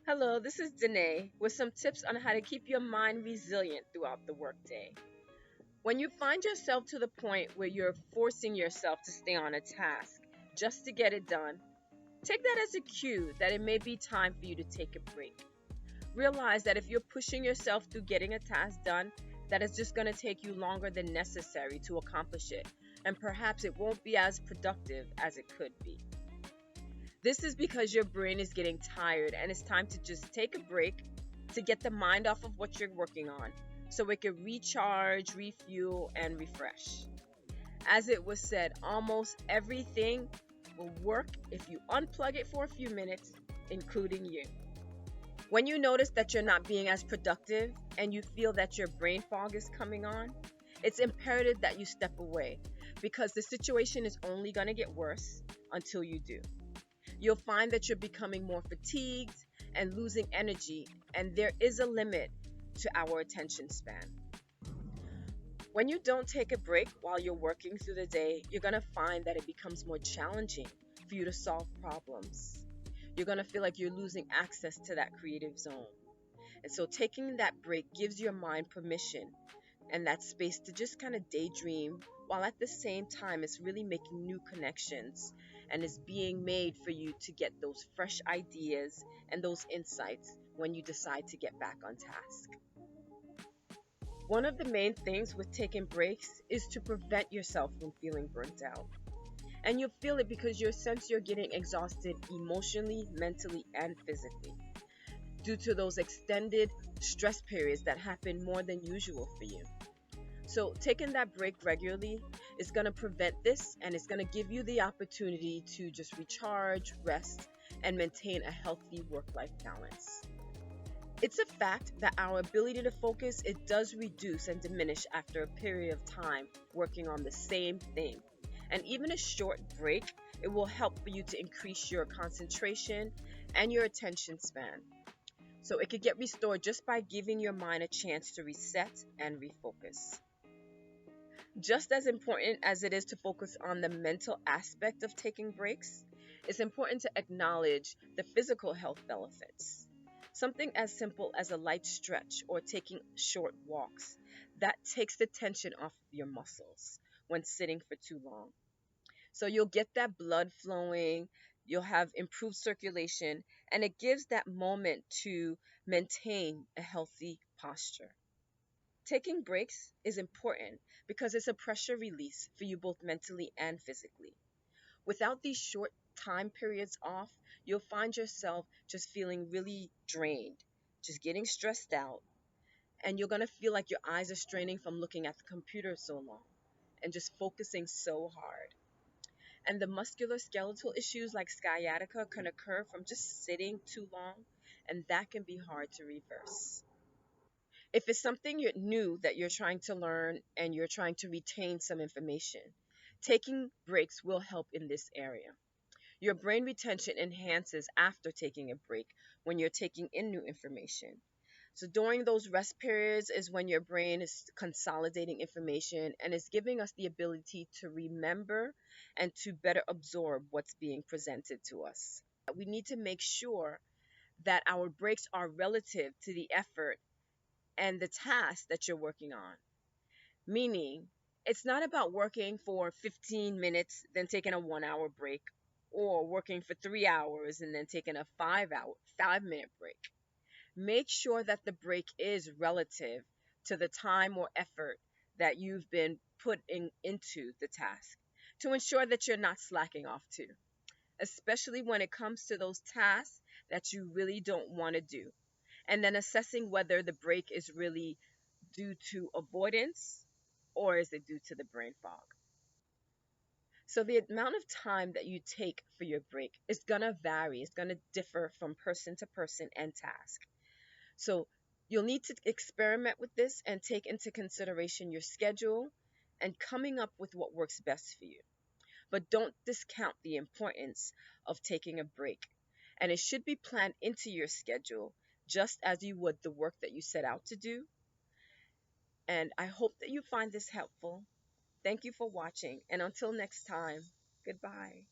Hello, this is Diné with some tips on how to keep your mind resilient throughout the workday. When you find yourself to the point where you're forcing yourself to stay on a task just to get it done, take that as a cue that it may be time for you to take a break. Realize that if you're pushing yourself through getting a task done, that it's just going to take you longer than necessary to accomplish it, and perhaps it won't be as productive as it could be. This is because your brain is getting tired and it's time to just take a break to get the mind off of what you're working on so it can recharge, refuel, and refresh. As it was said, almost everything will work if you unplug it for a few minutes, including you. When you notice that you're not being as productive and you feel that your brain fog is coming on, it's imperative that you step away because the situation is only going to get worse until you do. You'll find that you're becoming more fatigued and losing energy, and there is a limit to our attention span. When you don't take a break while you're working through the day, you're going to find that it becomes more challenging for you to solve problems. You're going to feel like you're losing access to that creative zone. And so taking that break gives your mind permission and that space to just kind of daydream while at the same time it's really making new connections and is being made for you to get those fresh ideas and those insights when you decide to get back on task. One of the main things with taking breaks is to prevent yourself from feeling burnt out. And you feel it because you sense you're getting exhausted emotionally, mentally, and physically due to those extended stress periods that happen more than usual for you. So, taking that break regularly is going to prevent this and it's going to give you the opportunity to just recharge, rest, and maintain a healthy work life balance. It's a fact that our ability to focus it does reduce and diminish after a period of time working on the same thing. And even a short break, it will help for you to increase your concentration and your attention span. So it could get restored just by giving your mind a chance to reset and refocus. Just as important as it is to focus on the mental aspect of taking breaks, it's important to acknowledge the physical health benefits. Something as simple as a light stretch or taking short walks that takes the tension off of your muscles when sitting for too long. So you'll get that blood flowing, you'll have improved circulation, and it gives that moment to maintain a healthy posture. Taking breaks is important because it's a pressure release for you both mentally and physically. Without these short time periods off, you'll find yourself just feeling really drained, just getting stressed out, and you're going to feel like your eyes are straining from looking at the computer so long and just focusing so hard. And the musculoskeletal issues like sciatica can occur from just sitting too long, and that can be hard to reverse. If it's something you're new that you're trying to learn and you're trying to retain some information, taking breaks will help in this area. Your brain retention enhances after taking a break when you're taking in new information. So during those rest periods is when your brain is consolidating information and is giving us the ability to remember and to better absorb what's being presented to us. We need to make sure that our breaks are relative to the effort and the task that you're working on. Meaning, it's not about working for 15 minutes, then taking a 1 hour break, or working for 3 hours and then taking a 5 minute break. Make sure that the break is relative to the time or effort that you've been putting into the task to ensure that you're not slacking off too, especially when it comes to those tasks that you really don't want to do. And then assessing whether the break is really due to avoidance or is it due to the brain fog. So the amount of time that you take for your break is going to vary. It's going to differ from person to person and task. So you'll need to experiment with this and take into consideration your schedule and coming up with what works best for you. But don't discount the importance of taking a break. And it should be planned into your schedule just as you would the work that you set out to do. And I hope that you find this helpful. Thank you for watching. And until next time, goodbye.